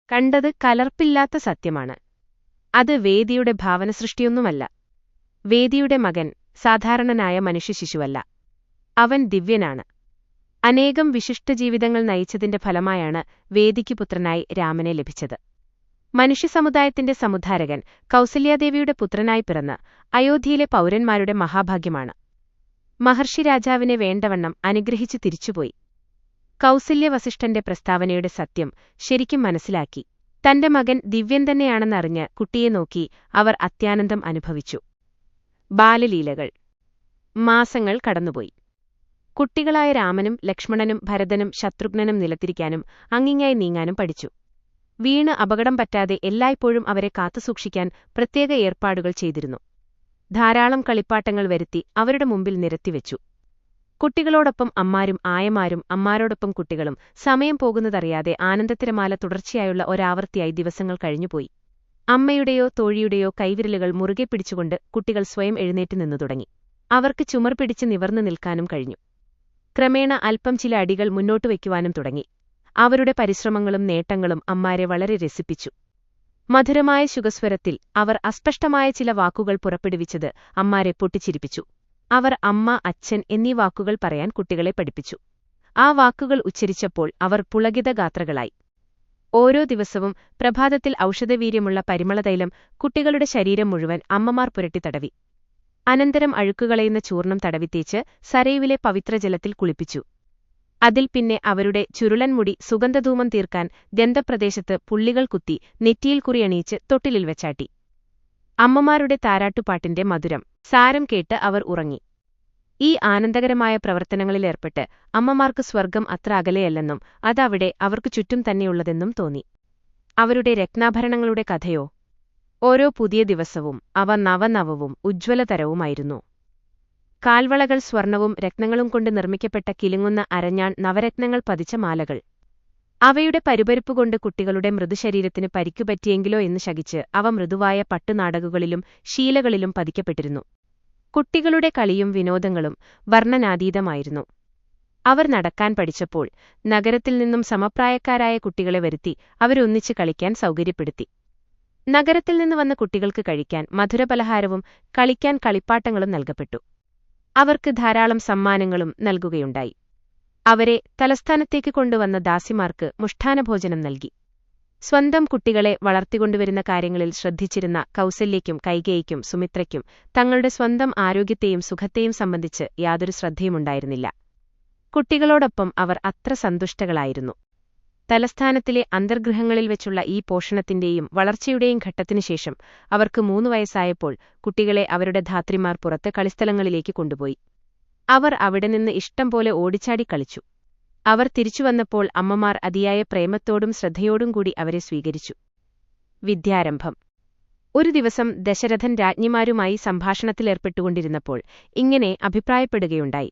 കണ്ടത് കലർപ്പില്ലാത്ത സത്യമാണ്. അത് വേദിയുടെ ഭാവനസൃഷ്ടിയൊന്നുമല്ല. വേദിയുടെ മകൻ സാധാരണനായ മനുഷ്യശിശുവല്ല. അവൻ ദിവ്യനാണ്. അനേകം വിശിഷ്ടജീവിതങ്ങൾ നയിച്ചതിന്റെ ഫലമായാണ് വേദിക്ക് പുത്രനായി രാമനെ ലഭിച്ചത്. മനുഷ്യസമുദായത്തിന്റെ സമുദ്ധാരകൻ കൗസല്യാദേവിയുടെ പുത്രനായി പിറന്ന് അയോധ്യയിലെ പൗരന്മാരുടെ മഹാഭാഗ്യമാണ്. മഹർഷി രാജാവിനെ വേണ്ടവണ്ണം അനുഗ്രഹിച്ചു തിരിച്ചുപോയി. കൗസല്യവസിഷ്ഠന്റെ പ്രസ്താവനയുടെ സത്യം ശരിക്കും മനസ്സിലാക്കി. തന്റെ മകൻ ദിവ്യൻ തന്നെയാണെന്നറിഞ്ഞ് കുട്ടിയെ നോക്കി അവർ അത്യാനന്ദം അനുഭവിച്ചു. ബാലലീലകൾ. മാസങ്ങൾ കടന്നുപോയി. കുട്ടികളായ രാമനും ലക്ഷ്മണനും ഭരതനും ശത്രുഘ്നനും നിലത്തിരിക്കാനും അങ്ങിങ്ങായി നീങ്ങാനും പഠിച്ചു. വീണ് അപകടം പറ്റാതെ എല്ലായ്പ്പോഴും അവരെ കാത്തുസൂക്ഷിക്കാൻ പ്രത്യേക ഏർപ്പാടുകൾ ചെയ്തിരുന്നു. ധാരാളം കളിപ്പാട്ടങ്ങൾ വരുത്തി അവരുടെ മുമ്പിൽ നിരത്തിവെച്ചു. കുട്ടികളോടൊപ്പം അമ്മാരും ആയമാരും അമ്മാരോടൊപ്പം കുട്ടികളും സമയം പോകുന്നതറിയാതെ ആനന്ദത്തിരമാല തുടർച്ചയായുള്ള ഒരാവർത്തിയായി ദിവസങ്ങൾ കഴിഞ്ഞുപോയി. അമ്മയുടെയോ തോഴിയുടെയോ കൈവിരലുകൾ മുറുകെ പിടിച്ചുകൊണ്ട് കുട്ടികൾ സ്വയം എഴുന്നേറ്റ് നിന്നു തുടങ്ങി. അവർക്ക് ചുമർ പിടിച്ച് നിവർന്നു നിൽക്കാനും കഴിഞ്ഞു. ക്രമേണ അല്പം ചില അടികൾ മുന്നോട്ടു വയ്ക്കുവാനും തുടങ്ങി. അവരുടെ പരിശ്രമങ്ങളും നേട്ടങ്ങളും അമ്മാരെ വളരെ രസിപ്പിച്ചു. മധുരമായ ശുഗസ്വരത്തിൽ അവർ അസ്പഷ്ടമായ ചില വാക്കുകൾ പുറപ്പെടുവിച്ചത് അമ്മാരെ പൊട്ടിച്ചിരിപ്പിച്ചു. അവർ അമ്മ, അച്ഛൻ എന്നീ വാക്കുകൾ പറയാൻ കുട്ടികളെ പഠിപ്പിച്ചു. ആ വാക്കുകൾ ഉച്ചരിച്ചപ്പോൾ അവർ പുളകിതഗാത്രകളായി. ഓരോ ദിവസവും പ്രഭാതത്തിൽ ഔഷധവീര്യമുള്ള പരിമളതൈലം കുട്ടികളുടെ ശരീരം മുഴുവൻ അമ്മമാർ പുരട്ടിത്തടവി. അനന്തരം അഴുക്കുകളയുന്ന ചൂർണം തടവിത്തേച്ച് സരയുവിലെ പവിത്രജലത്തിൽ കുളിപ്പിച്ചു. അതിൽ പിന്നെ അവരുടെ ചുരുളൻ മുടി സുഗന്ധധൂമം തീർക്കാൻ ഗന്ധപ്രദേശത്ത് പുള്ളികൾ കുത്തി നെറ്റിയിൽ കുറിയണിയിച്ച് തൊട്ടിലിൽ വെച്ചാട്ടി. അമ്മമാരുടെ താരാട്ടുപാട്ടിന്റെ മധുരം സാരം കേട്ട് അവർ ഉറങ്ങി. ഈ ആനന്ദകരമായ പ്രവർത്തനങ്ങളിലേർപ്പെട്ട് അമ്മമാർക്ക് സ്വർഗം അത്ര അകലെയല്ലെന്നും അതവിടെ അവർക്കു ചുറ്റും തന്നെയുള്ളതെന്നും തോന്നി. അവരുടെ രത്നാഭരണങ്ങളുടെ കഥയോ? ഓരോ പുതിയ ദിവസവും അവ നവനവവും ഉജ്ജ്വലതരവുമായിരുന്നു. കാൽവളകൾ സ്വർണവും രത്നങ്ങളും കൊണ്ട് നിർമ്മിക്കപ്പെട്ട കിലുങ്ങുന്ന അരഞ്ഞാൺ നവരത്നങ്ങൾ പതിച്ച മാലകൾ. അവയുടെ പരുപരുപ്പുകൊണ്ട് കുട്ടികളുടെ മൃദുശരീരത്തിന് പരിക്കുപറ്റിയെങ്കിലോ എന്ന് ശകിച്ച് അവ മൃദുവായ പട്ടുനാടകുകളിലും ശീലകളിലും പതിക്കപ്പെട്ടിരുന്നു. കുട്ടികളുടെ കളിയും വിനോദങ്ങളും വർണ്ണനാതീതമായിരുന്നു. അവർ നടക്കാൻ പഠിച്ചപ്പോൾ നഗരത്തിൽ നിന്നും സമപ്രായക്കാരായ കുട്ടികളെ വരുത്തി അവരൊന്നിച്ച് കളിക്കാൻ സൗകര്യപ്പെടുത്തി. നഗരത്തിൽ നിന്ന് വന്ന കുട്ടികൾക്ക് കഴിക്കാൻ മധുരപലഹാരവും കളിക്കാൻ കളിപ്പാട്ടങ്ങളും നൽകപ്പെട്ടു. അവർക്ക് ധാരാളം സമ്മാനങ്ങളും നൽകുകയുണ്ടായി. അവരെ തലസ്ഥാനത്തേക്ക് കൊണ്ടുവന്ന ദാസിമാർക്ക് മുഷ്ഠാനഭോജനം നൽകി. സ്വന്തം കുട്ടികളെ വളർത്തിക്കൊണ്ടുവരുന്ന കാര്യങ്ങളിൽ ശ്രദ്ധിച്ചിരുന്ന കൗസല്യയ്ക്കും കൈകേയിക്കും സുമിത്രയ്ക്കും തങ്ങളുടെ സ്വന്തം ആരോഗ്യത്തെയും സുഖത്തെയും സംബന്ധിച്ച് യാതൊരു ശ്രദ്ധയുമുണ്ടായിരുന്നില്ല. കുട്ടികളോടൊപ്പം അവർ അത്ര സന്തുഷ്ടകളായിരുന്നു. തലസ്ഥാനത്തിലെ അന്തർഗൃഹങ്ങളിൽ വെച്ചുള്ള ഈ പോഷണത്തിന്റെയും വളർച്ചയുടെയും ഘട്ടത്തിനുശേഷം അവർക്ക് 3 വയസ്സായപ്പോൾ കുട്ടികളെ അവരുടെ ധാത്രിമാർ പുറത്ത് കളിസ്ഥലങ്ങളിലേക്ക് കൊണ്ടുപോയി. അവർ അവിടെ നിന്ന് ഇഷ്ടം പോലെ ഓടിച്ചാടി കളിച്ചു. അവർ തിരിച്ചുവന്നപ്പോൾ അമ്മമാർ അതിയായ പ്രേമത്തോടും ശ്രദ്ധയോടും കൂടി അവരെ സ്വീകരിച്ചു. വിദ്യാരംഭം. ഒരു ദിവസം ദശരഥൻ രാജ്ഞിമാരുമായി സംഭാഷണത്തിലേർപ്പെട്ടുകൊണ്ടിരുന്നപ്പോൾ ഇങ്ങനെ അഭിപ്രായപ്പെടുകയുണ്ടായി.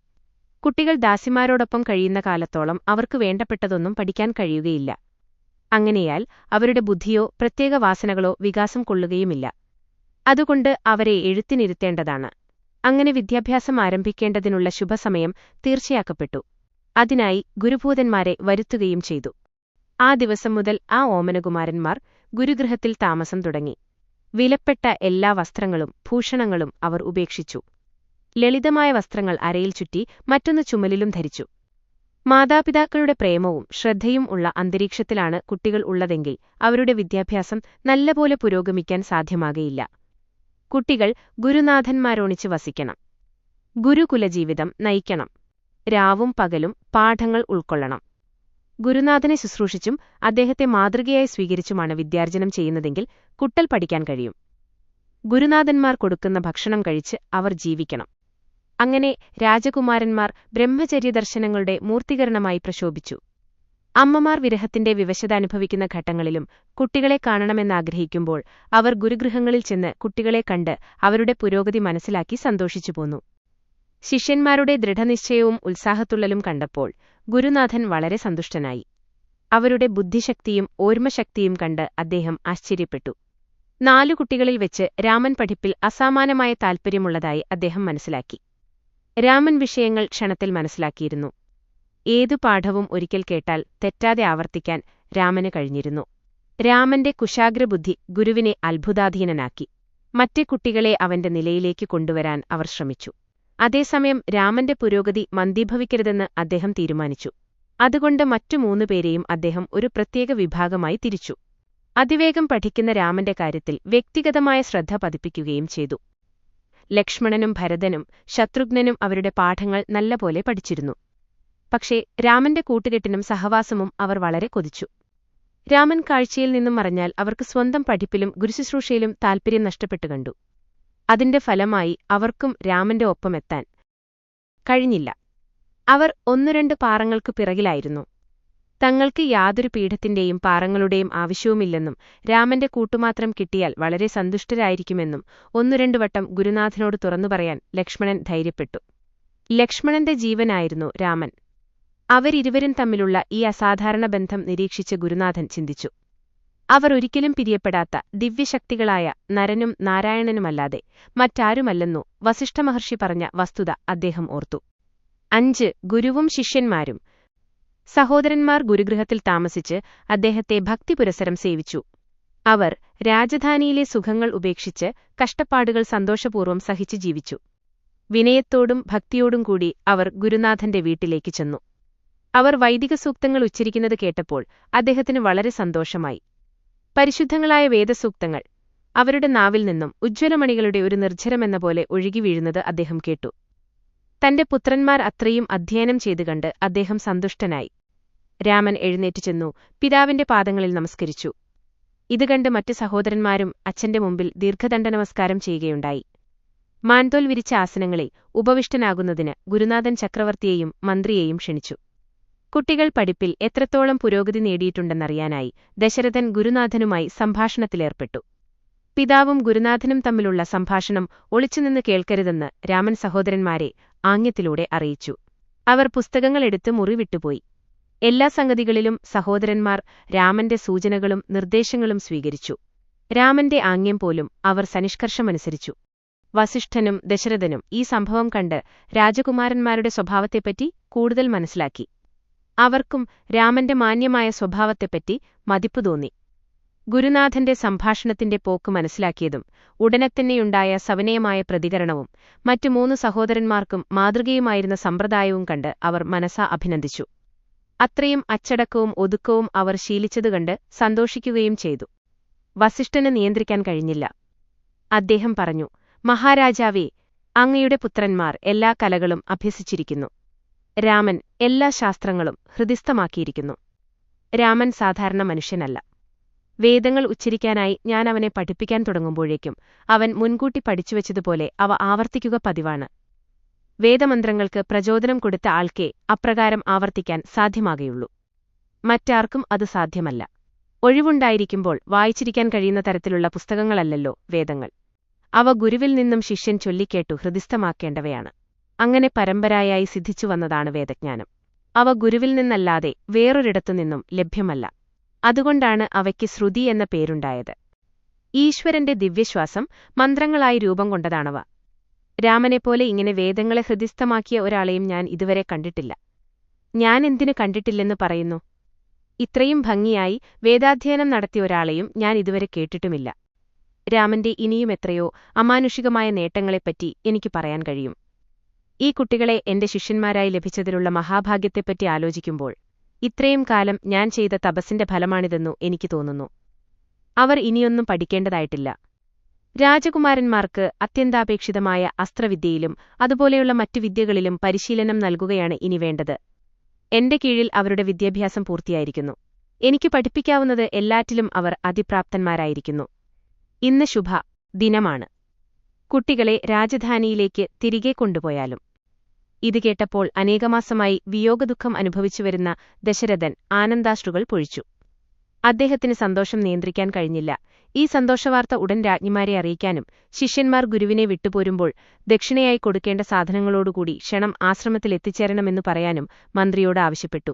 കുട്ടികൾ ദാസിമാരോടൊപ്പം കഴിയുന്ന കാലത്തോളം അവർക്ക് വേണ്ടപ്പെട്ടതൊന്നും പഠിക്കാൻ കഴിയുകയില്ല. അങ്ങനെയാൽ അവരുടെ ബുദ്ധിയോ പ്രത്യേക വാസനകളോ വികാസം കൊള്ളുകയുമില്ല. അതുകൊണ്ട് അവരെ എഴുത്തിനിരുത്തേണ്ടതാണ്. അങ്ങനെ വിദ്യാഭ്യാസം ആരംഭിക്കേണ്ടതിനുള്ള ശുഭസമയം തീർച്ചയാക്കപ്പെട്ടു. അതിനായി ഗുരുഭൂതന്മാരെ വരുത്തുകയും ചെയ്തു. ആ ദിവസം മുതൽ ആ ഓമനകുമാരന്മാർ ഗുരുഗൃഹത്തിൽ താമസം തുടങ്ങി. വിലപ്പെട്ട എല്ലാ വസ്ത്രങ്ങളും ഭൂഷണങ്ങളും അവർ ഉപേക്ഷിച്ചു. ലളിതമായ വസ്ത്രങ്ങൾ അരയിൽ ചുറ്റി മറ്റൊന്ന് ചുമലിലും ധരിച്ചു. മാതാപിതാക്കളുടെ പ്രേമവും ശ്രദ്ധയും ഉള്ള അന്തരീക്ഷത്തിലാണ് കുട്ടികൾ ഉള്ളതെങ്കിൽ അവരുടെ വിദ്യാഭ്യാസം നല്ലപോലെ പുരോഗമിക്കാൻ സാധ്യമാകയില്ല. കുട്ടികൾ ഗുരുനാഥന്മാരൊണിച്ച് വസിക്കണം. ഗുരുകുലജീവിതം നയിക്കണം. രാവും പകലും പാഠങ്ങൾ ഉൾക്കൊള്ളണം. ഗുരുനാഥനെ ശുശ്രൂഷിച്ചും അദ്ദേഹത്തെ മാതൃകയായി സ്വീകരിച്ചുമാണ് വിദ്യാർജ്ജനം ചെയ്യുന്നതെങ്കിൽ കുട്ടൽ പഠിക്കാൻ കഴിയും. ഗുരുനാഥന്മാർ കൊടുക്കുന്ന ഭക്ഷണം കഴിച്ച് അവർ ജീവിക്കണം. അങ്ങനെ രാജകുമാരന്മാർ ബ്രഹ്മചര്യദർശനങ്ങളുടെ മൂർത്തീകരണമായി പ്രശോഭിച്ചു. അമ്മമാർ വിരഹത്തിന്റെ വിവശത അനുഭവിക്കുന്ന ഘട്ടങ്ങളിലും കുട്ടികളെ കാണണമെന്നാഗ്രഹിക്കുമ്പോൾ അവർ ഗുരുഗൃഹങ്ങളിൽ ചെന്ന് കുട്ടികളെ കണ്ട് അവരുടെ പുരോഗതി മനസ്സിലാക്കി സന്തോഷിച്ചുപോന്നു. ശിഷ്യന്മാരുടെ ദൃഢനിശ്ചയവും ഉത്സാഹത്തുള്ളലും കണ്ടപ്പോൾ ഗുരുനാഥൻ വളരെ സന്തുഷ്ടനായി. അവരുടെ ബുദ്ധിശക്തിയും ഓർമ്മശക്തിയും കണ്ട് അദ്ദേഹം ആശ്ചര്യപ്പെട്ടു. 4 കുട്ടികളിൽ വെച്ച് രാമൻ പഠിപ്പിൽ അസാമാന്യമായ താൽപ്പര്യമുള്ളതായി അദ്ദേഹം മനസ്സിലാക്കി. രാമൻ വിഷയങ്ങൾ ക്ഷണത്തിൽ മനസ്സിലാക്കിയിരുന്നു. ഏതു പാഠവും ഒരിക്കൽ കേട്ടാൽ തെറ്റാതെ ആവർത്തിക്കാൻ രാമന് കഴിഞ്ഞിരുന്നു. രാമന്റെ കുശാഗ്രബുദ്ധി ഗുരുവിനെ അത്ഭുതാധീനനാക്കി. മറ്റേ കുട്ടികളെ അവന്റെ നിലയിലേക്ക് കൊണ്ടുവരാൻ അവർ ശ്രമിച്ചു. അതേസമയം രാമന്റെ പുരോഗതി മന്ദീഭവിക്കരുതെന്ന് അദ്ദേഹം തീരുമാനിച്ചു. അതുകൊണ്ട് മറ്റു 3 പേരെയും അദ്ദേഹം ഒരു പ്രത്യേക വിഭാഗമായി തിരിച്ചു. അതിവേഗം പഠിക്കുന്ന രാമന്റെ കാര്യത്തിൽ വ്യക്തിഗതമായ ശ്രദ്ധ പതിപ്പിക്കുകയും ചെയ്തു. ലക്ഷ്മണനും ഭരതനും ശത്രുഘ്നനും അവരുടെ പാഠങ്ങൾ നല്ലപോലെ പഠിച്ചിരുന്നു. പക്ഷേ രാമന്റെ കൂട്ടുകെട്ടിനും സഹവാസവും അവർ വളരെ കൊതിച്ചു. രാമൻ കാഴ്ചയിൽ നിന്നും മറഞ്ഞാൽ അവർക്ക് സ്വന്തം പഠിപ്പിലും ഗുരുശുശ്രൂഷയിലും താൽപര്യം നഷ്ടപ്പെട്ടു കണ്ടു. അതിന്റെ ഫലമായി അവർക്കും രാമന്റെ ഒപ്പമെത്താൻ കഴിഞ്ഞില്ല. അവർ 1-2 പാറങ്ങൾക്കു പിറകിലായിരുന്നു. തങ്ങൾക്ക് യാതൊരു പീഠത്തിന്റെയും പാറങ്ങളുടെയും ആവശ്യവുമില്ലെന്നും രാമന്റെ കൂട്ടുമാത്രം കിട്ടിയാൽ വളരെ സന്തുഷ്ടരായിരിക്കുമെന്നും 1-2 വട്ടം ഗുരുനാഥനോട് തുറന്നു പറയാൻ ലക്ഷ്മണൻ ധൈര്യപ്പെട്ടു. ലക്ഷ്മണന്റെ ജീവനായിരുന്നു രാമൻ. അവരിരുവരും തമ്മിലുള്ള ഈ അസാധാരണ ബന്ധം നിരീക്ഷിച്ച് ഗുരുനാഥൻ ചിന്തിച്ചു. അവർ ഒരിക്കലും പിരിയപ്പെടാത്ത ദിവ്യശക്തികളായ നരനും നാരായണനുമല്ലാതെ മറ്റാരുമല്ലെന്നു വസിഷ്ഠമഹർഷി പറഞ്ഞ വസ്തുത അദ്ദേഹം ഓർത്തു. 5 ഗുരുവും ശിഷ്യന്മാരും. സഹോദരന്മാർ ഗുരുഗൃഹത്തിൽ താമസിച്ച് അദ്ദേഹത്തെ ഭക്തിപുരസരം സേവിച്ചു. അവർ രാജധാനിയിലെ സുഖങ്ങൾ ഉപേക്ഷിച്ച് കഷ്ടപ്പാടുകൾ സന്തോഷപൂർവ്വം സഹിച്ചു ജീവിച്ചു. വിനയത്തോടും ഭക്തിയോടും കൂടി അവർ ഗുരുനാഥന്റെ വീട്ടിലേക്ക് ചെന്നു. അവർ വൈദിക സൂക്തങ്ങൾ ഉച്ചരിക്കുന്നത് കേട്ടപ്പോൾ അദ്ദേഹത്തിന് വളരെ സന്തോഷമായി. പരിശുദ്ധങ്ങളായ വേദസൂക്തങ്ങൾ അവരുടെ നാവിൽ നിന്നും ഉജ്ജ്വലമണികളുടെ ഒരു നിർജ്ജരമെന്ന പോലെ ഒഴുകി വീഴുന്നത് അദ്ദേഹം കേട്ടു. തന്റെ പുത്രന്മാർ അത്രയും അധ്യയനം ചെയ്തുകണ്ട് അദ്ദേഹം സന്തുഷ്ടനായി. രാമൻ എഴുന്നേറ്റു ചെന്നു പിതാവിന്റെ പാദങ്ങളിൽ നമസ്കരിച്ചു. ഇതുകണ്ട് മറ്റു സഹോദരന്മാരും അച്ഛന്റെ മുമ്പിൽ ദീർഘദണ്ഡനമസ്കാരം ചെയ്യുകയുണ്ടായി. മാൻതോൽ വിരിച്ച ആസനങ്ങളിൽ ഉപവിഷ്ടനാകുന്നതിന് ഗുരുനാഥൻ ചക്രവർത്തിയെയും മന്ത്രിയെയും ക്ഷണിച്ചു. കുട്ടികൾ പഠിപ്പിൽ എത്രത്തോളം പുരോഗതി നേടിയിട്ടുണ്ടെന്നറിയാനായി ദശരഥൻ ഗുരുനാഥനുമായി സംഭാഷണത്തിലേർപ്പെട്ടു. പിതാവും ഗുരുനാഥനും തമ്മിലുള്ള സംഭാഷണം ഒളിച്ചുനിന്ന് കേൾക്കരുതെന്ന് രാമൻ സഹോദരന്മാരെ ആംഗ്യത്തിലൂടെ അറിയിച്ചു. അവർ പുസ്തകങ്ങളെടുത്ത് മുറി വിട്ടുപോയി. എല്ലാ സംഗതികളിലും സഹോദരന്മാർ രാമന്റെ സൂചനകളും നിർദ്ദേശങ്ങളും സ്വീകരിച്ചു. രാമന്റെ ആംഗ്യം പോലും അവർ സനിഷ്കർഷമനുസരിച്ചു. വസിഷ്ഠനും ദശരഥനും ഈ സംഭവം കണ്ട് രാജകുമാരന്മാരുടെ സ്വഭാവത്തെപ്പറ്റി കൂടുതൽ മനസ്സിലാക്കി. അവർക്കും രാമന്റെ മാന്യമായ സ്വഭാവത്തെപ്പറ്റി മതിപ്പു തോന്നി. ഗുരുനാഥന്റെ സംഭാഷണത്തിന്റെ പോക്ക് മനസ്സിലാക്കിയതും ഉടനെത്തന്നെയുണ്ടായ സവിനയമായ പ്രതികരണവും മറ്റു 3 സഹോദരന്മാർക്കും മാതൃകയുമായിരുന്ന സമ്പ്രദായവും കണ്ട് അവർ മനസാ അഭിനന്ദിച്ചു. അത്രയും അച്ചടക്കവും ഒതുക്കവും അവർ ശീലിച്ചതുകണ്ട് സന്തോഷിക്കുകയും ചെയ്തു. വസിഷ്ഠന് നിയന്ത്രിക്കാൻ കഴിഞ്ഞില്ല. അദ്ദേഹം പറഞ്ഞു, മഹാരാജാവേ, അങ്ങയുടെ പുത്രന്മാർ എല്ലാ കലകളും അഭ്യസിച്ചിരിക്കുന്നു. രാമൻ എല്ലാ ശാസ്ത്രങ്ങളും ഹൃദിസ്ഥമാക്കിയിരിക്കുന്നു. രാമൻ സാധാരണ മനുഷ്യനല്ല. വേദങ്ങൾ ഉച്ചരിക്കാനായി ഞാൻ അവനെ പഠിപ്പിക്കാൻ തുടങ്ങുമ്പോഴേക്കും അവൻ മുൻകൂട്ടി പഠിച്ചുവച്ചതുപോലെ അവ ആവർത്തിക്കുക പതിവാണ്. വേദമന്ത്രങ്ങൾക്ക് പ്രചോദനം കൊടുത്ത ആൾക്കേ അപ്രകാരം ആവർത്തിക്കാൻ സാധ്യമാകുകയുള്ളൂ. മറ്റാർക്കും അത് സാധ്യമല്ല. ഒഴിവുണ്ടായിരിക്കുമ്പോൾ വായിച്ചിരിക്കാൻ കഴിയുന്ന തരത്തിലുള്ള പുസ്തകങ്ങളല്ലല്ലോ വേദങ്ങൾ. അവ ഗുരുവിൽ നിന്നും ശിഷ്യൻ ചൊല്ലിക്കേട്ടു ഹൃദിസ്ഥമാക്കേണ്ടവയാണ്. അങ്ങനെ പരമ്പരയായി സിദ്ധിച്ചു വന്നതാണ് വേദജ്ഞാനം. അവ ഗുരുവിൽ നിന്നല്ലാതെ വേറൊരിടത്തുനിന്നും ലഭ്യമല്ല. അതുകൊണ്ടാണ് അവയ്ക്ക് ശ്രുതി എന്ന പേരുണ്ടായത്. ഈശ്വരന്റെ ദിവ്യശ്വാസം മന്ത്രങ്ങളായി രൂപം കൊണ്ടതാണവ. രാമനെപ്പോലെ ഇങ്ങനെ വേദങ്ങളെ ഹൃദിസ്ഥമാക്കിയ ഒരാളെയും ഞാൻ ഇതുവരെ കണ്ടിട്ടില്ല. ഞാൻ എന്തിനു കണ്ടിട്ടില്ലെന്ന് പറയുന്നു? ഇത്രയും ഭംഗിയായി വേദാധ്യയനം നടത്തിയ ഒരാളെയും ഞാൻ ഇതുവരെ കേട്ടിട്ടുമില്ല. രാമന്റെ ഇനിയും എത്രയോ അമാനുഷികമായ നേട്ടങ്ങളെപ്പറ്റി എനിക്ക് പറയാൻ കഴിയും. ഈ കുട്ടികളെ എന്റെ ശിഷ്യന്മാരായി ലഭിച്ചതിലുള്ള മഹാഭാഗ്യത്തെപ്പറ്റി ആലോചിക്കുമ്പോൾ ഇത്രയും കാലം ഞാൻ ചെയ്ത തപസ്സിന്റെ ഫലമാണിതെന്നു എനിക്ക് തോന്നുന്നു. അവർ ഇനിയൊന്നും പഠിക്കേണ്ടതായിട്ടില്ല. രാജകുമാരന്മാർക്ക് അത്യന്താപേക്ഷിതമായ അസ്ത്രവിദ്യയിലും അതുപോലെയുള്ള മറ്റു വിദ്യകളിലും പരിശീലനം നൽകുകയാണ് ഇനി വേണ്ടത്. എന്റെ കീഴിൽ അവരുടെ വിദ്യാഭ്യാസം പൂർത്തിയായിരിക്കുന്നു. എനിക്ക് പഠിപ്പിക്കാവുന്നത് എല്ലാറ്റിലും അവർ അതിപ്രാപ്തന്മാരായിരിക്കുന്നു. ഇന്ന് ശുഭ ദിനമാണ്. കുട്ടികളെ രാജധാനിയിലേക്ക് തിരികെ കൊണ്ടുപോയാലും. ഇത് കേട്ടപ്പോൾ അനേകമാസമായി വിയോഗദുഃഖം അനുഭവിച്ചുവരുന്ന ദശരഥൻ ആനന്ദാശ്രുകൾ പൊഴിച്ചു. അദ്ദേഹത്തിന് സന്തോഷം നിയന്ത്രിക്കാൻ കഴിഞ്ഞില്ല. ഈ സന്തോഷവാർത്ത ഉടൻ രാജ്ഞിമാരെ അറിയിക്കാനും ശിഷ്യന്മാർ ഗുരുവിനെ വിട്ടുപോരുമ്പോൾ ദക്ഷിണയായി കൊടുക്കേണ്ട സാധനങ്ങളോടുകൂടി ക്ഷണം ആശ്രമത്തിലെത്തിച്ചേരണമെന്നു പറയാനും മന്ത്രിയോട് ആവശ്യപ്പെട്ടു.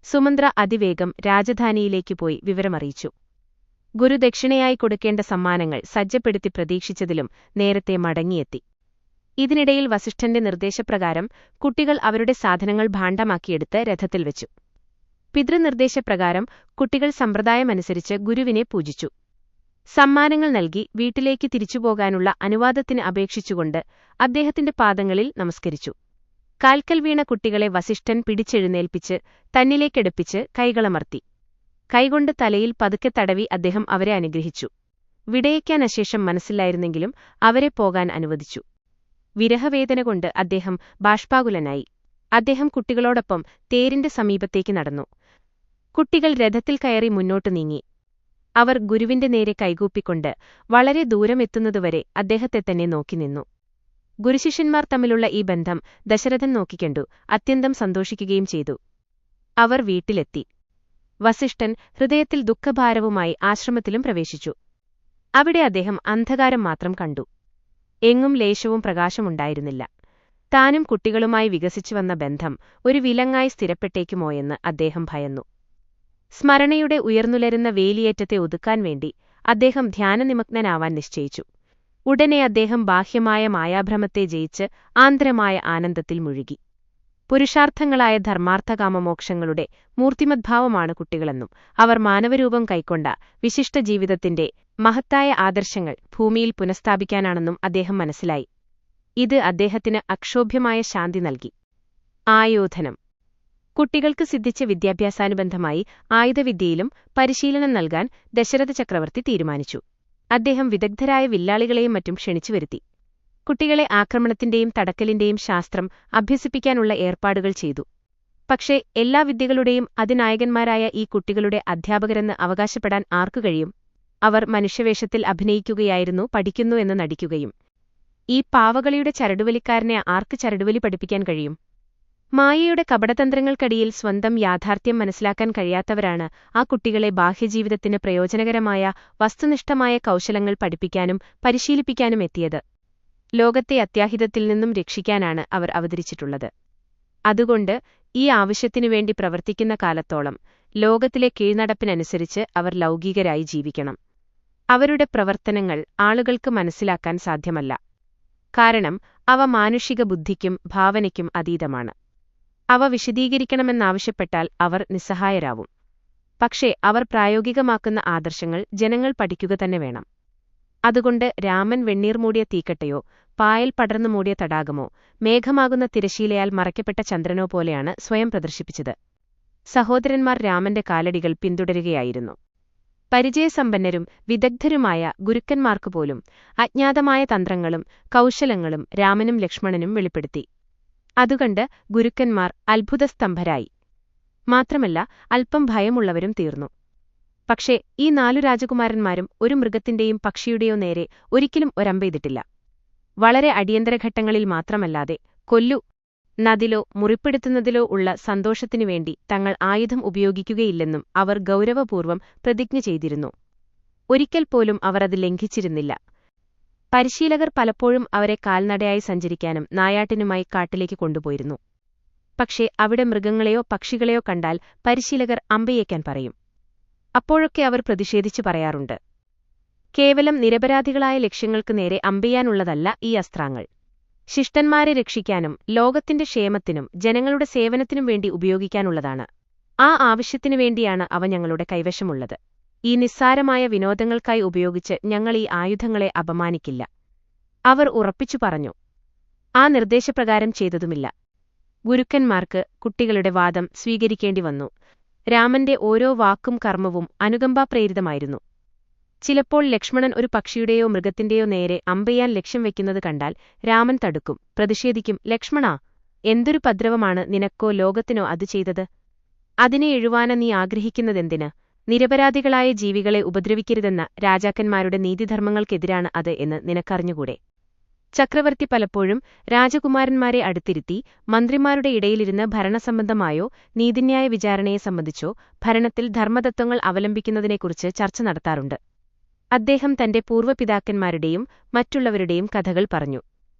സുമന്ത്ര അതിവേഗം രാജധാനിയിലേക്ക് പോയി വിവരമറിയിച്ചു. ഗുരു ദക്ഷിണയായി കൊടുക്കേണ്ട സമ്മാനങ്ങൾ സജ്ജപ്പെടുത്തി പ്രതീക്ഷിച്ചതിലും നേരത്തെ മടങ്ങിയെത്തി. ഇതിനിടയിൽ വസിഷ്ഠന്റെ നിർദ്ദേശപ്രകാരം കുട്ടികൾ അവരുടെ സാധനങ്ങൾ ഭാണ്ഡമാക്കിയെടുത്ത് രഥത്തിൽ വെച്ചു. പിതൃനിർദ്ദേശപ്രകാരം കുട്ടികൾ സമ്പ്രദായമനുസരിച്ച് ഗുരുവിനെ പൂജിച്ചു. സമ്മാനങ്ങൾ നൽകി വീട്ടിലേക്ക് തിരിച്ചുപോകാനുള്ള അനുവാദത്തിന് അപേക്ഷിച്ചുകൊണ്ട് അദ്ദേഹത്തിന്റെ പാദങ്ങളിൽ നമസ്കരിച്ചു. കാൽക്കൽ വീണ കുട്ടികളെ വസിഷ്ഠൻ പിടിച്ചെഴുന്നേൽപ്പിച്ച് തന്നിലേക്കെടുപ്പിച്ച് കൈകളമർത്തി. കൈകൊണ്ട് തലയിൽ പതുക്കെ തടവി അദ്ദേഹം അവരെ അനുഗ്രഹിച്ചു. വിടയിക്കാൻ അശേഷം മനസ്സിലായിരുന്നെങ്കിലും അവരെ പോകാൻ അനുവദിച്ചു. വിരഹവേദന കൊണ്ട് അദ്ദേഹം ബാഷ്പാകുലനായി. അദ്ദേഹം കുട്ടികളോടൊപ്പം തേരിന്റെ സമീപത്തേക്ക് നടന്നു. കുട്ടികൾ രഥത്തിൽ കയറി മുന്നോട്ടു നീങ്ങി. അവർ ഗുരുവിന്റെ നേരെ കൈകൂപ്പിക്കൊണ്ട് വളരെ ദൂരമെത്തുന്നതുവരെ അദ്ദേഹത്തെ തന്നെ നോക്കി നിന്നു. ഗുരുശിഷ്യന്മാർ തമ്മിലുള്ള ഈ ബന്ധം ദശരഥൻ നോക്കിക്കണ്ടു അത്യന്തം സന്തോഷിക്കുകയും ചെയ്തു. അവർ വീട്ടിലെത്തി. വസിഷ്ഠൻ ഹൃദയത്തിൽ ദുഃഖഭാരവുമായി ആശ്രമത്തിലും പ്രവേശിച്ചു. അവിടെ അദ്ദേഹം അന്ധകാരം മാത്രം കണ്ടു. എങ്ങും ലേശവും പ്രകാശമുണ്ടായിരുന്നില്ല. താനും കുട്ടികളുമായി വികസിച്ചുവന്ന ബന്ധം ഒരു വിലങ്ങായി സ്ഥിരപ്പെട്ടേക്കുമോയെന്ന് അദ്ദേഹം ഭയന്നു. സ്മരണയുടെ ഉയർന്നുലരുന്ന വേലിയേറ്റത്തെ ഒതുക്കാൻ വേണ്ടി അദ്ദേഹം ധ്യാനനിമഗ്നനാവാൻ നിശ്ചയിച്ചു. ഉടനെ അദ്ദേഹം ബാഹ്യമായ മായാഭ്രമത്തെ ജയിച്ച് ആന്തരമായ ആനന്ദത്തിൽ മുഴുകി. പുരുഷാർത്ഥങ്ങളായ ധർമാർത്ഥകാമമോക്ഷങ്ങളുടെ മൂർത്തിമദ്ഭാവമാണ് കുട്ടികളെന്നും അവർ മാനവരൂപം കൈക്കൊണ്ട വിശിഷ്ട ജീവിതത്തിന്റെ മഹത്തായ ആദർശങ്ങൾ ഭൂമിയിൽ പുനഃസ്ഥാപിക്കാനാണെന്നും അദ്ദേഹം മനസ്സിലായി. ഇത് അദ്ദേഹത്തിന് അക്ഷോഭ്യമായ ശാന്തി നൽകി. ആയോധനം. കുട്ടികൾക്ക് സിദ്ധിച്ച വിദ്യാഭ്യാസാനുബന്ധമായി ആയുധവിദ്യയിലും പരിശീലനം നൽകാൻ ദശരഥ ചക്രവർത്തി തീരുമാനിച്ചു. അദ്ദേഹം വിദഗ്ധരായ വില്ലാളികളെയും മറ്റും ക്ഷണിച്ചുവരുത്തി. കുട്ടികളെ ആക്രമണത്തിന്റെയും തടക്കലിന്റെയും ശാസ്ത്രം അഭ്യസിപ്പിക്കാനുള്ള ഏർപ്പാടുകൾ ചെയ്തു. പക്ഷേ എല്ലാ വിദ്യകളുടെയും അതിനായകന്മാരായ ഈ കുട്ടികളുടെ അധ്യാപകരെന്ന് അവകാശപ്പെടാൻ ആർക്കു കഴിയും? അവർ മനുഷ്യവേഷത്തിൽ അഭിനയിക്കുകയായിരുന്നു, പഠിക്കുന്നു എന്ന് നടിക്കുകയും. ഈ പാവകളിയുടെ ചരടുവലിക്കാരനെ ആർക്ക് ചരടുവലി പഠിപ്പിക്കാൻ കഴിയും? മായയുടെ കപടതന്ത്രങ്ങൾക്കടിയിൽ സ്വന്തം യാഥാർത്ഥ്യം മനസ്സിലാക്കാൻ കഴിയാത്തവരാണ് ആ കുട്ടികളെ ബാഹ്യജീവിതത്തിന് പ്രയോജനകരമായ വസ്തുനിഷ്ഠമായ കൗശലങ്ങൾ പഠിപ്പിക്കാനും പരിശീലിപ്പിക്കാനും എത്തിയത്. ലോകത്തെ അത്യാഹിതത്തിൽ നിന്നും രക്ഷിക്കാനാണ് അവർ അവതരിച്ചിട്ടുള്ളത്. അതുകൊണ്ട് ഈ ആവശ്യത്തിനുവേണ്ടി പ്രവർത്തിക്കുന്ന കാലത്തോളം ലോകത്തിലെ കീഴ്നടപ്പിനനുസരിച്ച് അവർ ലൗകികരായി ജീവിക്കണം. അവരുടെ പ്രവർത്തനങ്ങൾ ആളുകൾക്ക് മനസ്സിലാക്കാൻ സാധ്യമല്ല. കാരണം അവ മാനുഷിക ബുദ്ധിക്കും ഭാവനയ്ക്കും അതീതമാണ്. അവ വിശദീകരിക്കണമെന്നാവശ്യപ്പെട്ടാൽ അവർ നിസ്സഹായരാവും. പക്ഷേ അവർ പ്രായോഗികമാക്കുന്ന ആദർശങ്ങൾ ജനങ്ങൾ പഠിക്കുക തന്നെ വേണം. അതുകൊണ്ട് രാമൻ വെണ്ണീർ മൂടിയ തീക്കട്ടയോ പായൽ പടർന്നു മൂടിയ തടാകമോ മേഘമാകുന്ന തിരശീലയാൽ മറയ്ക്കപ്പെട്ട ചന്ദ്രനോ പോലെയാണ് സ്വയം പ്രദർശിപ്പിച്ചത്. സഹോദരന്മാർ രാമന്റെ കാലടികൾ പിന്തുടരുകയായിരുന്നു. പരിചയസമ്പന്നരും വിദഗ്ധരുമായ ഗുരുക്കന്മാർക്കുപോലും അജ്ഞാതമായ തന്ത്രങ്ങളും കൗശലങ്ങളും രാമനും ലക്ഷ്മണനും വെളിപ്പെടുത്തി. അതുകണ്ട് ഗുരുക്കന്മാർ അത്ഭുതസ്തംഭരായി. മാത്രമല്ല അല്പം ഭയമുള്ളവരും തീർന്നു. പക്ഷേ ഈ 4 രാജകുമാരന്മാരും ഒരു മൃഗത്തിന്റെയും പക്ഷിയുടെയോ നേരെ ഒരിക്കലും ഒരമ്പെയ്തിട്ടില്ല. വളരെ അടിയന്തരഘട്ടങ്ങളിൽ മാത്രമല്ലാതെ കൊല്ലു നദിലോ മുറിപ്പെടുത്തുന്നതിലോ ഉള്ള സന്തോഷത്തിനുവേണ്ടി തങ്ങൾ ആയുധം ഉപയോഗിക്കുകയില്ലെന്നും അവർ ഗൗരവപൂർവ്വം പ്രതിജ്ഞ ചെയ്തിരുന്നു. ഒരിക്കൽ പോലും അവർ അത് ലംഘിച്ചിരുന്നില്ല. പരിശീലകർ പലപ്പോഴും അവരെ കാൽനടയായി സഞ്ചരിക്കാനും നായാട്ടിനുമായി കാട്ടിലേക്ക് കൊണ്ടുപോയിരുന്നു. പക്ഷേ അവിടെ മൃഗങ്ങളെയോ പക്ഷികളെയോ കണ്ടാൽ പരിശീലകർ അമ്പെയ്യേക്കാൻ പറയും. അപ്പോഴൊക്കെ അവർ പ്രതിഷേധിച്ചു പറയാറുണ്ട്, കേവലം നിരപരാധികളായ ലക്ഷ്യങ്ങൾക്ക് നേരെ അമ്പെയ്യാനുള്ളതല്ല ഈ അസ്ത്രങ്ങൾ. ശിഷ്ടന്മാരെ രക്ഷിക്കാനും ലോകത്തിന്റെ ക്ഷേമത്തിനും ജനങ്ങളുടെ സേവനത്തിനും വേണ്ടി ഉപയോഗിക്കാനുള്ളതാണ്. ആ ആവശ്യത്തിനു വേണ്ടിയാണ് അവ ഞങ്ങളുടെ കൈവശമുള്ളത്. ഈ നിസ്സാരമായ വിനോദങ്ങൾക്കായി ഉപയോഗിച്ച് ഞങ്ങൾ ഈ ആയുധങ്ങളെ അപമാനിക്കില്ല. അവർ ഉറപ്പിച്ചു പറഞ്ഞു. ആ നിർദ്ദേശപ്രകാരം ചെയ്തതുമില്ല. ഗുരുക്കന്മാർക്ക് കുട്ടികളുടെ വാദം സ്വീകരിക്കേണ്ടി വന്നു. രാമന്റെ ഓരോ വാക്കും കർമ്മവും അനുകമ്പാപ്രേരിതമായിരുന്നു. ചിലപ്പോൾ ലക്ഷ്മണൻ ഒരു പക്ഷിയുടെയോ മൃഗത്തിന്റെയോ നേരെ അമ്പെയ്യാൻ ലക്ഷ്യം വെക്കുന്നത് കണ്ടാൽ രാമൻ തടുക്കും, പ്രതിഷേധിക്കും. ലക്ഷ്മണാ, എന്തൊരു ഉപദ്രവമാണ് നിനക്കോ ലോകത്തിനോ അത് ചെയ്തത്? അതിനെ എഴുവാന നീ ആഗ്രഹിക്കുന്നതെന്തിന്? നിരപരാധികളായ ജീവികളെ ഉപദ്രവിക്കരുതെന്ന രാജാക്കന്മാരുടെ നീതിധർമ്മങ്ങൾക്കെതിരാണ് അത് എന്ന് നിനക്കറിഞ്ഞുകൂടെ? ചക്രവർത്തി പലപ്പോഴും രാജകുമാരന്മാരെ അടുത്തിരുത്തി മന്ത്രിമാരുടെ ഇടയിലിരുന്ന് ഭരണസംബന്ധമായോ നീതിന്യായ വിചാരണയെ സംബന്ധിച്ചോ ഭരണത്തിൽ ധർമ്മതത്വങ്ങൾ അവലംബിക്കുന്നതിനെക്കുറിച്ച് ചർച്ച നടത്താറുണ്ട്. അദ്ദേഹം തന്റെ പൂർവ്വപിതാക്കന്മാരുടെയും മറ്റുള്ളവരുടെയും കഥകൾ പറഞ്ഞു.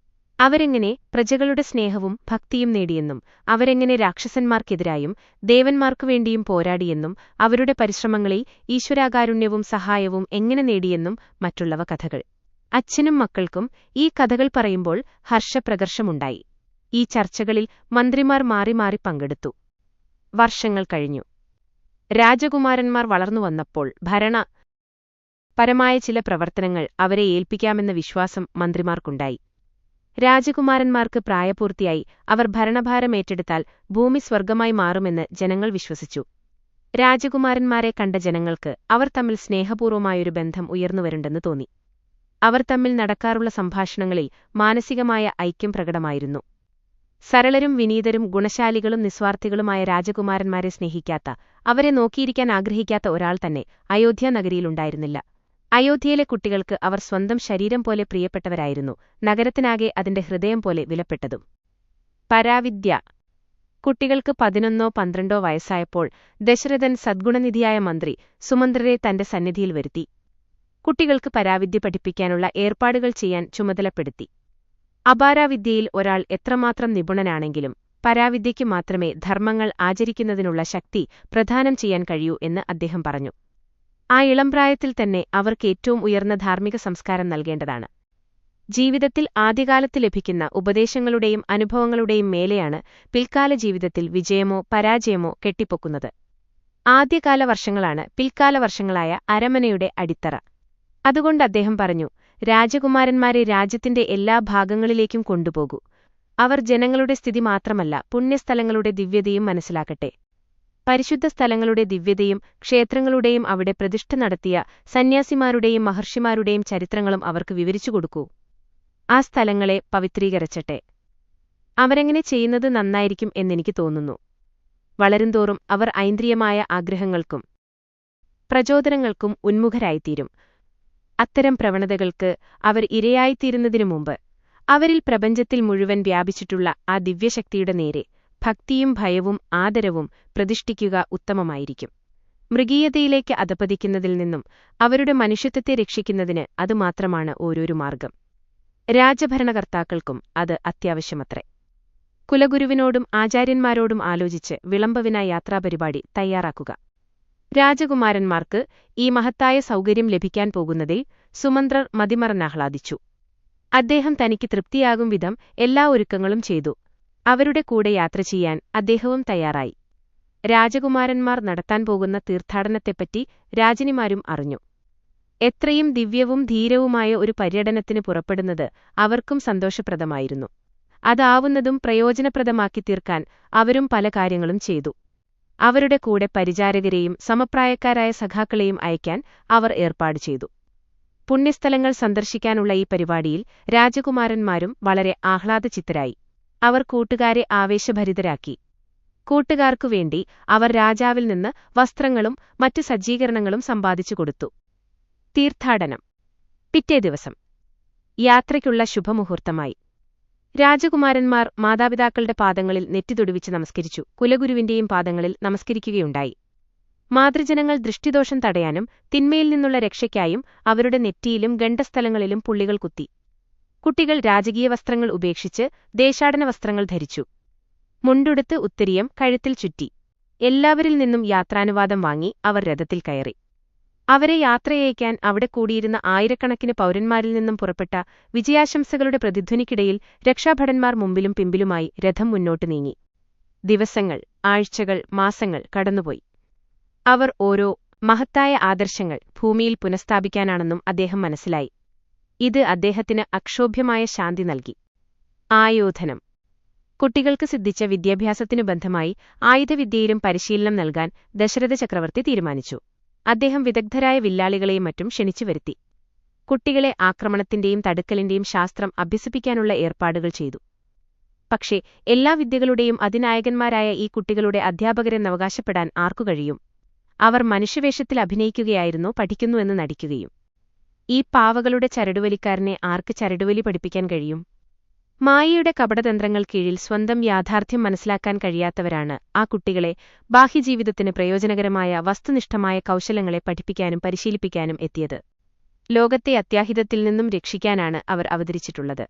അവരെങ്ങനെ പ്രജകളുടെ സ്നേഹവും ഭക്തിയും നേടിയെന്നും അവരെങ്ങനെ രാക്ഷസന്മാർക്കെതിരായും ദേവന്മാർക്കുവേണ്ടിയും പോരാടിയെന്നും അവരുടെ പരിശ്രമങ്ങളിൽ ഈശ്വരാകാരുണ്യവും സഹായവും എങ്ങനെ നേടിയെന്നും മറ്റുള്ളവ കഥകൾ. അച്ഛനും മക്കൾക്കും ഈ കഥകൾ പറയുമ്പോൾ ഹർഷപ്രകർഷമുണ്ടായി. ഈ ചർച്ചകളിൽ മന്ത്രിമാർ മാറി മാറി പങ്കെടുത്തു. വർഷങ്ങൾ കഴിഞ്ഞു. രാജകുമാരന്മാർ വളർന്നുവന്നപ്പോൾ ഭരണപരമായ ചില പ്രവർത്തനങ്ങൾ അവരെ ഏൽപ്പിക്കാമെന്ന വിശ്വാസം മന്ത്രിമാർക്കുണ്ടായി. രാജകുമാരന്മാർക്ക് പ്രായപൂർത്തിയായി അവർ ഭരണഭാരമേറ്റെടുത്താൽ ഭൂമി സ്വർഗമായി മാറുമെന്ന് ജനങ്ങൾ വിശ്വസിച്ചു. രാജകുമാരന്മാരെ കണ്ട ജനങ്ങൾക്ക് അവർ തമ്മിൽ സ്നേഹപൂർവമായൊരു ബന്ധം ഉയർന്നുവരുണ്ടെന്ന് തോന്നി. അവർ തമ്മിൽ നടക്കാറുള്ള സംഭാഷണങ്ങളിൽ മാനസികമായ ഐക്യം പ്രകടമായിരുന്നു. സരളരും വിനീതരും ഗുണശാലികളും നിസ്വാർത്ഥികളുമായ രാജകുമാരന്മാരെ സ്നേഹിക്കാത്ത, അവരെ നോക്കിയിരിക്കാൻ ആഗ്രഹിക്കാത്ത ഒരാൾ തന്നെ അയോധ്യ നഗരിയിലുണ്ടായിരുന്നില്ല. അയോധ്യയിലെ കുട്ടികൾക്ക് അവർ സ്വന്തം ശരീരം പോലെ പ്രിയപ്പെട്ടവരായിരുന്നു, നഗരത്തിനാകെ അതിന്റെ ഹൃദയം പോലെ വിലപ്പെട്ടതും. പരാവിദ്യ. കുട്ടികൾക്ക് 11-12 വയസ്സായപ്പോൾ ദശരഥൻ സദ്ഗുണനിധിയായ മന്ത്രി സുമന്ത്രരെ തന്റെ സന്നിധിയിൽ വരുത്തി. കുട്ടികൾക്ക് പരാവിദ്യ പഠിപ്പിക്കാനുള്ള ഏർപ്പാടുകൾ ചെയ്യാൻ ചുമതലപ്പെടുത്തി. അപാരാവിദ്യയിൽ ഒരാൾ എത്രമാത്രം നിപുണനാണെങ്കിലും പരാവിദ്യയ്ക്ക് മാത്രമേ ധർമ്മങ്ങൾ ആചരിക്കുന്നതിനുള്ള ശക്തി പ്രദാനം ചെയ്യാൻ കഴിയൂ എന്ന് അദ്ദേഹം പറഞ്ഞു. ആ ഇളംപ്രായത്തിൽ തന്നെ അവർക്ക് ഏറ്റവും ഉയർന്ന ധാർമ്മിക സംസ്കാരം നൽകേണ്ടതാണ്. ജീവിതത്തിൽ ആദ്യകാലത്ത് ലഭിക്കുന്ന ഉപദേശങ്ങളുടെയും അനുഭവങ്ങളുടെയും മേലെയാണ് പിൽക്കാല ജീവിതത്തിൽ വിജയമോ പരാജയമോ കെട്ടിപ്പൊക്കുന്നത്. ആദ്യകാല വർഷങ്ങളാണ് പിൽക്കാല വർഷങ്ങളായ അരമനയുടെ അടിത്തറ. അതുകൊണ്ട് അദ്ദേഹം പറഞ്ഞു, രാജകുമാരന്മാരെ രാജ്യത്തിന്റെ എല്ലാ ഭാഗങ്ങളിലേക്കും കൊണ്ടുപോകൂ. അവർ ജനങ്ങളുടെ സ്ഥിതി മാത്രമല്ല, പുണ്യസ്ഥലങ്ങളുടെ ദിവ്യതയും മനസ്സിലാക്കട്ടെ. പരിശുദ്ധ സ്ഥലങ്ങളുടെ ദിവ്യതയും ക്ഷേത്രങ്ങളുടെയും അവിടെ പ്രതിഷ്ഠ നടത്തിയ സന്യാസിമാരുടെയും മഹർഷിമാരുടെയും ചരിത്രങ്ങളും അവർക്ക് വിവരിച്ചുകൊടുക്കൂ. ആ സ്ഥലങ്ങളെ പവിത്രീകരിച്ചട്ടെ. അവരെങ്ങനെ ചെയ്യുന്നത് നന്നായിരിക്കും എന്നെനിക്ക് തോന്നുന്നു. വളരുംതോറും അവർ ഐന്ദ്രിയമായ ആഗ്രഹങ്ങൾക്കും പ്രചോദനങ്ങൾക്കും ഉന്മുഖരായിത്തീരും. അത്തരം പ്രവണതകൾക്ക് അവർ ഇരയായിത്തീരുന്നതിനു മുമ്പ് അവരിൽ പ്രപഞ്ചത്തിൽ മുഴുവൻ വ്യാപിച്ചിട്ടുള്ള ആ ദിവ്യശക്തിയുടെ നേരെ ഭക്തിയും ഭയവും ആദരവും പ്രതിഷ്ഠിക്കുക ഉത്തമമായിരിക്കും. മൃഗീയതയിലേക്ക് അധപതിക്കുന്നതിൽ നിന്നും അവരുടെ മനുഷ്യത്വത്തെ രക്ഷിക്കുന്നതിന് അതുമാത്രമാണ് ഓരോരു മാർഗം. രാജഭരണകർത്താക്കൾക്കും അത് അത്യാവശ്യമത്രേ. കുലഗുരുവിനോടും ആചാര്യന്മാരോടും ആലോചിച്ച് വിളംബവിന യാത്രാപരിപാടി തയ്യാറാക്കുക. രാജകുമാരന്മാർക്ക് ഈ മഹത്തായ സൗകര്യം ലഭിക്കാൻ പോകുന്നതിൽ സുമന്ത്രർ മതിമറന്നാഹ്ലാദിച്ചു. അദ്ദേഹം തനിക്ക് തൃപ്തിയാകും വിധം എല്ലാ ഒരുക്കങ്ങളും ചെയ്തു. അവരുടെ കൂടെ യാത്ര ചെയ്യാൻ അദ്ദേഹവും തയ്യാറായി. രാജകുമാരന്മാർ നടത്താൻ പോകുന്ന തീർത്ഥാടനത്തെപ്പറ്റി രാജനിമാരും അറിഞ്ഞു. എത്രയും ദിവ്യവും ധീരവുമായ ഒരു പര്യടനത്തിന് പുറപ്പെടുന്നത് അവർക്കും സന്തോഷപ്രദമായിരുന്നു. അതാവുന്നതും പ്രയോജനപ്രദമാക്കി തീർക്കാൻ അവരും പല കാര്യങ്ങളും ചെയ്തു. അവരുടെ കൂടെ പരിചാരകരെയും സമപ്രായക്കാരായ സഖാക്കളെയും അയക്കാൻ അവർ ഏർപ്പാട് ചെയ്തു. പുണ്യസ്ഥലങ്ങൾ സന്ദർശിക്കാനുള്ള ഈ പരിപാടിയിൽ രാജകുമാരന്മാരും വളരെ ആഹ്ലാദചിത്തരായി. അവർ കൂട്ടുകാരെ ആവേശഭരിതരാക്കി. കൂട്ടുകാർക്കുവേണ്ടി അവർ രാജാവിൽ നിന്ന് വസ്ത്രങ്ങളും മറ്റു സജ്ജീകരണങ്ങളും സമ്പാദിച്ചു കൊടുത്തു. തീർത്ഥാടനം. പിറ്റേ ദിവസം യാത്രയ്ക്കുള്ള ശുഭമുഹൂർത്തമായി. രാജകുമാരന്മാർ മാതാപിതാക്കളുടെ പാദങ്ങളിൽ നെറ്റിതൊടുവിച്ച് നമസ്കരിച്ചു. കുലഗുരുവിന്റെയും പാദങ്ങളിൽ നമസ്കരിക്കുകയുണ്ടായി. മാതൃജനങ്ങൾ ദൃഷ്ടിദോഷം തടയാനും തിന്മയിൽ നിന്നുള്ള രക്ഷയ്ക്കായും അവരുടെ നെറ്റിയിലും ഗണ്ഡസ്ഥലങ്ങളിലും പുള്ളികൾ കുത്തി. കുട്ടികൾ രാജകീയ വസ്ത്രങ്ങൾ ഉപേക്ഷിച്ച് ദേശാടന വസ്ത്രങ്ങൾ ധരിച്ചു. മുണ്ടുടുത്ത് ഉത്തരീയം കഴുത്തിൽ ചുറ്റി. എല്ലാവരിൽ നിന്നും യാത്രാനുവാദം വാങ്ങി അവർ രഥത്തിൽ കയറി. അവരെ യാത്രയയക്കാൻ അവിടെ കൂടിയിരുന്ന ആയിരക്കണക്കിന് പൗരന്മാരിൽ നിന്നും പുറപ്പെട്ട വിജയാശംസകളുടെ പ്രതിധ്വനിക്കിടയിൽ രക്ഷാഭടന്മാർ മുമ്പിലും പിമ്പിലുമായി രഥം മുന്നോട്ട് നീങ്ങി. ദിവസങ്ങൾ, ആഴ്ചകൾ, മാസങ്ങൾ കടന്നുപോയി. അവർ ഓരോ മഹത്തായ ആദർശങ്ങൾ ഭൂമിയിൽ പുനഃസ്ഥാപിക്കാനാണെന്നും അദ്ദേഹം മനസ്സിലായി. ഇത് അദ്ദേഹത്തിന് അക്ഷോഭ്യമായ ശാന്തി നൽകി. ആയോധനം. കുട്ടികൾക്ക് സിദ്ധിച്ച വിദ്യാഭ്യാസത്തിനു ബന്ധമായി ആയുധവിദ്യയിലും പരിശീലനം നൽകാൻ ദശരഥ ചക്രവർത്തി തീരുമാനിച്ചു. അദ്ദേഹം വിദഗ്ധരായ വില്ലാളികളെയും മറ്റും ക്ഷണിച്ചുവരുത്തി. കുട്ടികളെ ആക്രമണത്തിന്റെയും തടുക്കലിന്റെയും ശാസ്ത്രം അഭ്യസിപ്പിക്കാനുള്ള ഏർപ്പാടുകൾ ചെയ്തു. പക്ഷേ എല്ലാ വിദ്യകളുടെയും അതിനായകന്മാരായ ഈ കുട്ടികളുടെ അധ്യാപകരെന്നവകാശപ്പെടാൻ ആർക്കു കഴിയും? അവർ മനുഷ്യവേഷത്തിൽ അഭിനയിക്കുകയായിരുന്നോ പഠിക്കുന്നുവെന്ന് നടിക്കുകയും? ഈ പാവകളുടെ ചരടുവലിക്കാരനെ ആർക്ക് ചരടുവലി പഠിപ്പിക്കാൻ കഴിയും? മായയുടെ കപടതന്ത്രങ്ങൾ കീഴിൽ സ്വന്തം യാഥാർത്ഥ്യം മനസ്സിലാക്കാൻ കഴിയാത്തവരാണ് ആ കുട്ടികളെ ബാഹ്യജീവിതത്തിന് പ്രയോജനകരമായ വസ്തുനിഷ്ഠമായ കൗശലങ്ങളെ പഠിപ്പിക്കാനും പരിശീലിപ്പിക്കാനും എത്തിയത്. ലോകത്തെ അത്യാഹിതത്തിൽ നിന്നും രക്ഷിക്കാനാണ് അവർ അവതരിച്ചിട്ടുള്ളത്.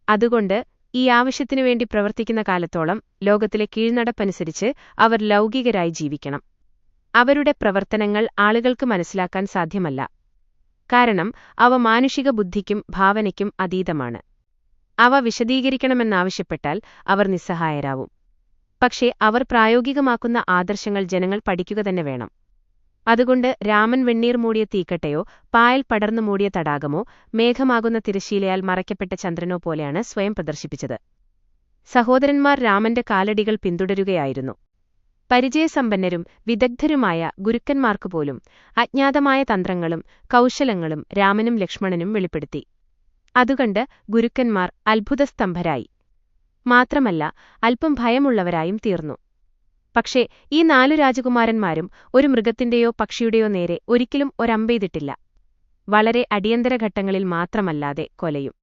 അതുകൊണ്ട് ഈ ആവശ്യത്തിനുവേണ്ടി പ്രവർത്തിക്കുന്ന കാലത്തോളം ലോകത്തിലെ കീഴ്നടപ്പനുസരിച്ച് അവർ ലൗകികരായി ജീവിക്കണം. അവരുടെ പ്രവർത്തനങ്ങൾ ആളുകൾക്ക് മനസ്സിലാക്കാൻ സാധ്യമല്ല. കാരണം അവ മാനുഷിക ബുദ്ധിക്കും ഭാവനയ്ക്കും അതീതമാണ്. അവ വിശദീകരിക്കണമെന്നാവശ്യപ്പെട്ടാൽ അവർ നിസ്സഹായരാവും. പക്ഷേ അവർ പ്രായോഗികമാക്കുന്ന ആദർശങ്ങൾ ജനങ്ങൾ പഠിക്കുക തന്നെ വേണം. അതുകൊണ്ട് രാമൻ വെണ്ണീർ മൂടിയ തീക്കട്ടയോ പായൽ പടർന്നു മൂടിയ തടാകമോ മേഘമാകുന്ന തിരശ്ശീലയാൽ മറയ്ക്കപ്പെട്ട ചന്ദ്രനോ പോലെയാണ് സ്വയം പ്രദർശിപ്പിച്ചത്. സഹോദരന്മാർ രാമന്റെ കാലടികൾ പിന്തുടരുകയായിരുന്നു. പരിചയസമ്പന്നരും വിദഗ്ധരുമായ ഗുരുക്കന്മാർക്കുപോലും അജ്ഞാതമായ തന്ത്രങ്ങളും കൗശലങ്ങളും രാമനും ലക്ഷ്മണനും വെളിപ്പെടുത്തി. അതുകണ്ട് ഗുരുക്കന്മാർ അത്ഭുതസ്തംഭരായി. മാത്രമല്ല അല്പം ഭയമുള്ളവരായും തീർന്നു. പക്ഷേ ഈ 4 രാജകുമാരന്മാരും ഒരു മൃഗത്തിന്റെയോ പക്ഷിയുടെയോ നേരെ ഒരിക്കലും ഒരമ്പെയ്തിട്ടില്ല. വളരെ അടിയന്തര ഘട്ടങ്ങളിൽ മാത്രമല്ലാതെ കൊലയും.